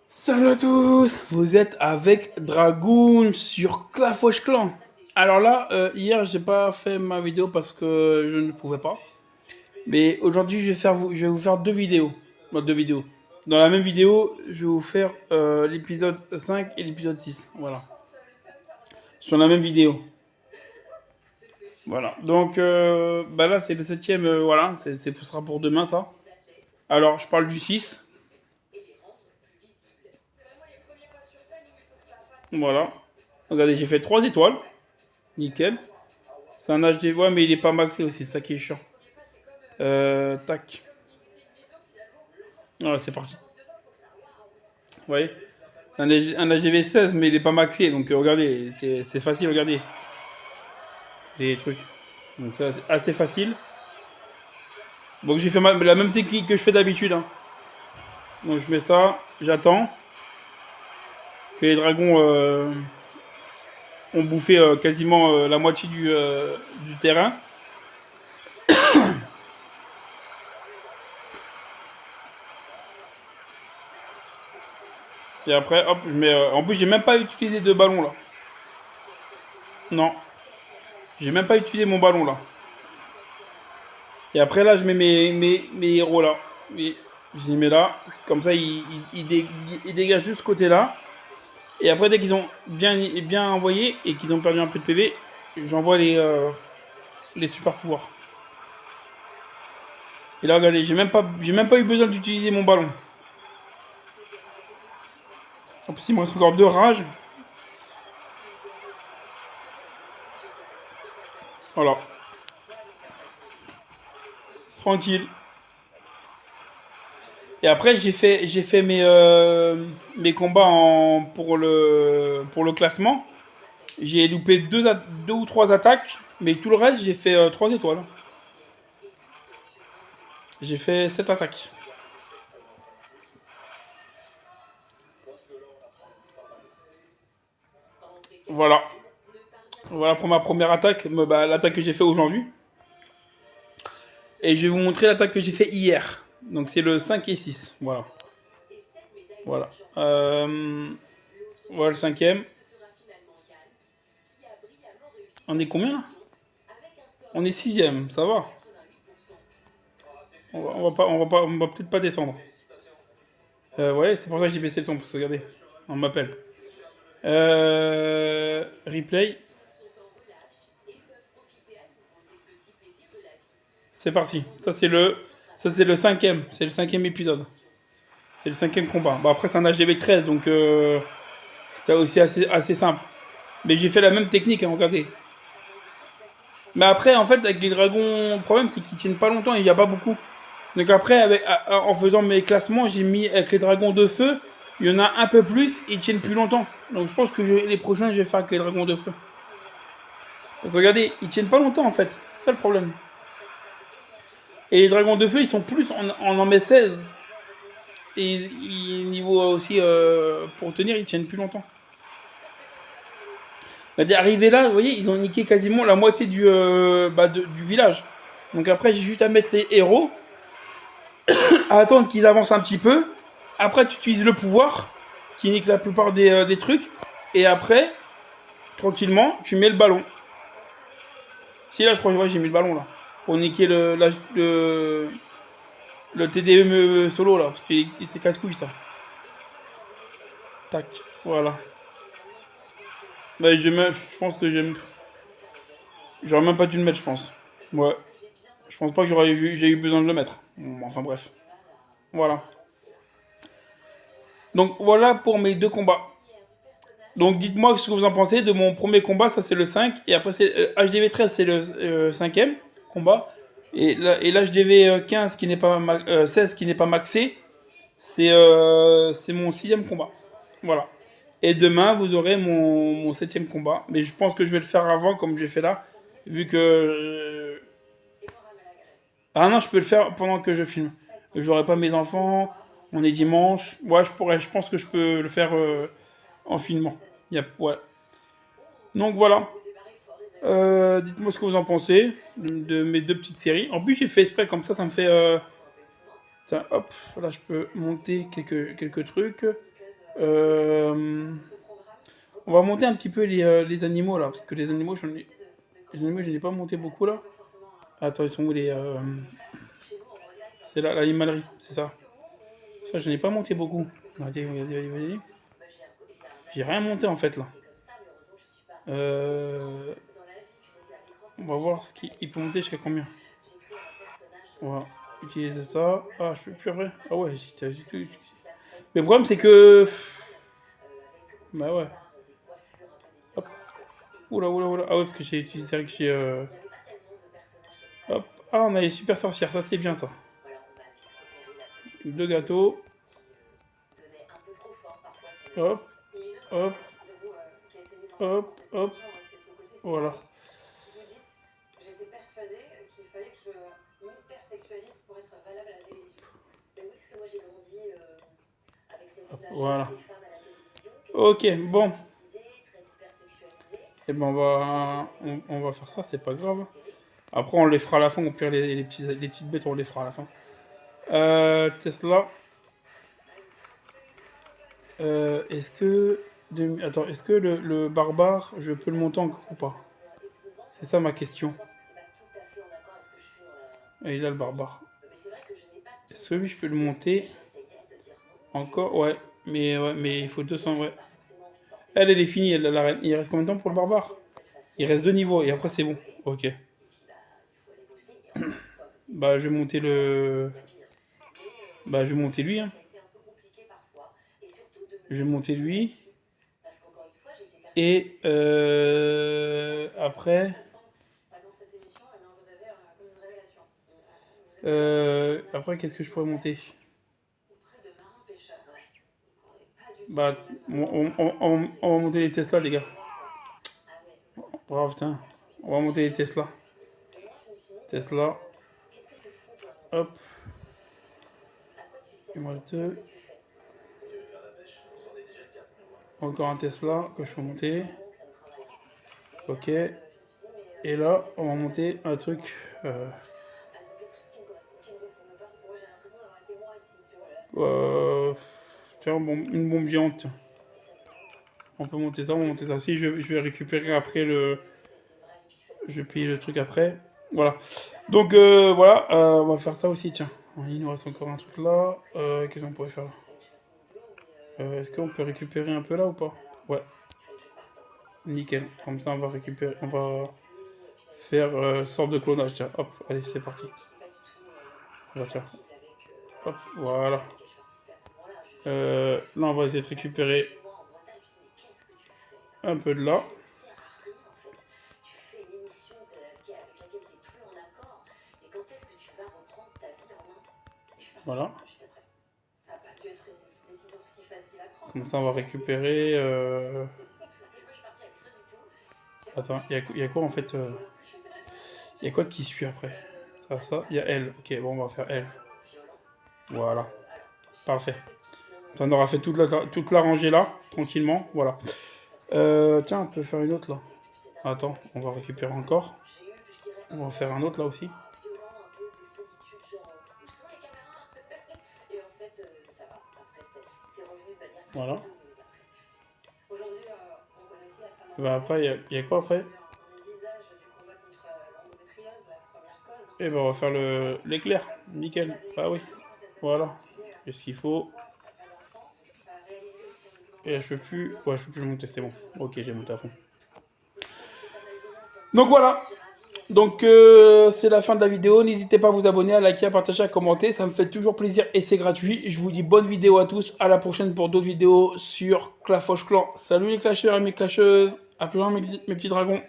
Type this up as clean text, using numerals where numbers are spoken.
Salut à tous, vous êtes avec Dragoon sur Clash of Clans. Alors là, hier j'ai pas fait ma vidéo parce que je ne pouvais pas. Mais aujourd'hui je vais vous faire deux vidéos. Bon, deux vidéos. Dans la même vidéo, je vais vous faire l'épisode 5 et l'épisode 6. Voilà. Sur la même vidéo. Voilà. Donc bah là c'est le 7ème, voilà, ce sera pour demain ça. Alors je parle du 6. Voilà. Regardez, j'ai fait 3 étoiles. Nickel. C'est un HD. Ouais, mais il est pas maxé aussi, c'est ça qui est chiant. Tac. Voilà, c'est parti. Vous voyez, un HDV 16, mais il est pas maxé. Donc regardez, c'est facile, regardez. Les trucs. Donc ça, c'est assez facile. Donc j'ai fait la même technique que je fais d'habitude. Hein. Donc je mets ça, j'attends que les dragons ont bouffé quasiment la moitié du terrain. Et après, hop, je mets... en plus, j'ai même pas utilisé de ballon, là. Non. J'ai même pas utilisé mon ballon, là. Et après, là, je mets mes héros, là. Et je les mets là. Comme ça, ils dégagent juste ce côté-là. Et après, dès qu'ils ont bien envoyé et qu'ils ont perdu un peu de PV, j'envoie les super pouvoirs. Et là, regardez, j'ai même pas eu besoin d'utiliser mon ballon. En plus, il me reste encore 2 rages. Voilà. Tranquille. Et après, j'ai fait mes combats pour le classement. J'ai loupé 2 ou 3 attaques, mais tout le reste, j'ai fait 3 étoiles. J'ai fait 7 attaques. Voilà. Voilà pour ma première attaque, l'attaque que j'ai fait aujourd'hui. Et je vais vous montrer l'attaque que j'ai fait hier. Donc c'est le 5 et 6. Voilà. Voilà. Voilà le 5ème. On est combien là? On est 6ème, ça va. On va peut-être pas descendre. Ouais, c'est pour ça que j'ai baissé le son, parce que regardez, on m'appelle. Replay. C'est parti. Ça c'est le 5ème. C'est le 5ème épisode. C'est le 5ème combat. Bon, après c'est un HDV 13, donc c'était aussi assez simple. Mais j'ai fait la même technique, hein, regardez. Mais après, en fait, avec les dragons, le problème c'est qu'ils tiennent pas longtemps et il n'y a pas beaucoup. Donc après, en faisant mes classements, j'ai mis avec les dragons de feu, il y en a un peu plus, ils tiennent plus longtemps. Donc je pense que les prochains, je vais faire avec les dragons de feu. Parce que regardez, ils tiennent pas longtemps en fait. C'est ça le problème. Et les dragons de feu, ils sont plus, on en met 16. Et niveau aussi, pour tenir, ils tiennent plus longtemps. Arrivé là, vous voyez, ils ont niqué quasiment la moitié du village. Donc après, j'ai juste à mettre les héros, à attendre qu'ils avancent un petit peu. Après, tu utilises le pouvoir, qui nique la plupart des trucs. Et après, tranquillement, tu mets le ballon. Si là, je crois que j'ai mis le ballon là. Pour niquer le TDM solo là. Parce que c'est casse-couille ça. Tac, voilà. Bah, je pense que j'aurais même pas dû le mettre, je pense. Ouais. Je pense pas que j'ai eu besoin de le mettre. Bon, enfin bref. Voilà. Donc voilà pour mes 2 combats. Donc dites-moi ce que vous en pensez de mon premier combat, ça c'est le 5. Et après c'est HDV 13, c'est le 5ème combat. Et l'HDV 15 qui n'est pas 16 qui n'est pas maxé, c'est mon 6ème combat. Voilà. Et demain vous aurez mon 7ème combat. Mais je pense que je vais le faire avant comme j'ai fait là. Vu que... Ah non, je peux le faire pendant que je filme. J'aurai pas mes enfants, on est dimanche. Ouais, je pense que je peux le faire en filmant. Ouais. Donc voilà. Dites-moi ce que vous en pensez de mes 2 petites séries. En plus, j'ai fait exprès, comme ça me fait... Tiens, hop, là, je peux monter quelques trucs. On va monter un petit peu les animaux, là, parce que les animaux, je n'en ai pas monté beaucoup, là. Attends, ils sont où les... C'est là, l'animalerie, c'est ça. Ça, je n'ai pas monté beaucoup. Vas-y. J'ai rien monté, en fait, là. On va voir ce qu'il peut monter jusqu'à combien. On va utiliser ça. Ah, je peux plus après. Ah ouais, j'ai tout. Mais le problème, c'est que... Bah ouais. Hop. Oula. Ah ouais, parce que j'ai utilisé... C'est vrai que j'ai... Hop. Ah, on a les super sorcières, ça c'est bien ça. 2 gâteaux. Hop. Voilà. Voilà. Ok, bon. Et ben on va faire ça, c'est pas grave. Après on les fera à la fin, au pire les petites bêtes on les fera à la fin. Tesla. Est-ce que... Attends, est-ce que le barbare, je peux le monter encore ou pas? C'est ça ma question. Et il a le barbare. Est-ce que lui, je peux le monter encore? Ouais, mais il faut 200, ouais. Elle est finie, la reine. Il reste combien de temps pour le barbare? Il reste 2 niveaux, et après c'est bon. Ok. Bah, je vais monter le... Bah, je vais monter lui, hein. Je vais monter lui. Et après... après, qu'est-ce que je pourrais monter? Bah, on va monter les Tesla, les gars. Bravo, putain. On va monter les Tesla. Tesla. Hop. Il me reste 2. Encore un Tesla que je peux monter. Ok. Et là, on va monter un truc. Tiens, une bombe géante. Tiens. On peut monter ça, on va monter ça. Si, je vais récupérer après le... Je vais payer le truc après. Voilà. Donc, voilà. On va faire ça aussi, tiens. Il nous reste encore un truc là. Qu'est-ce qu'on pourrait faire? Est-ce qu'on peut récupérer un peu là ou pas? Ouais. Nickel. Comme ça, on va récupérer... On va faire sorte de clonage. Tiens, hop. Allez, c'est parti. Tiens. Hop, voilà. Là, on va essayer de récupérer un peu de là. Voilà. Comme ça, on va récupérer... Attends, il y a quoi en fait Il y a quoi qui suit après? Ça, il y a elle. Ok, bon, on va faire elle. Voilà. Parfait. On aura fait toute la rangée là, tranquillement. Voilà. Tiens, on peut faire une autre là. Attends, on va récupérer encore. On va faire un autre là aussi. Voilà. Bah après, il y a quoi après? Et ben on va faire l'éclair. Nickel. Ah oui. Voilà. Qu'est-ce qu'il faut? Et là, je peux plus... Ouais, je peux plus le monter, c'est bon. Ok, j'ai monté à fond. Donc voilà. Donc c'est la fin de la vidéo. N'hésitez pas à vous abonner, à liker, à partager, à commenter. Ça me fait toujours plaisir et c'est gratuit. Je vous dis bonne vidéo à tous. À la prochaine pour d'autres vidéos sur Clafoche Clan. Salut les clasheurs et mes clasheuses. À plus loin mes petits dragons.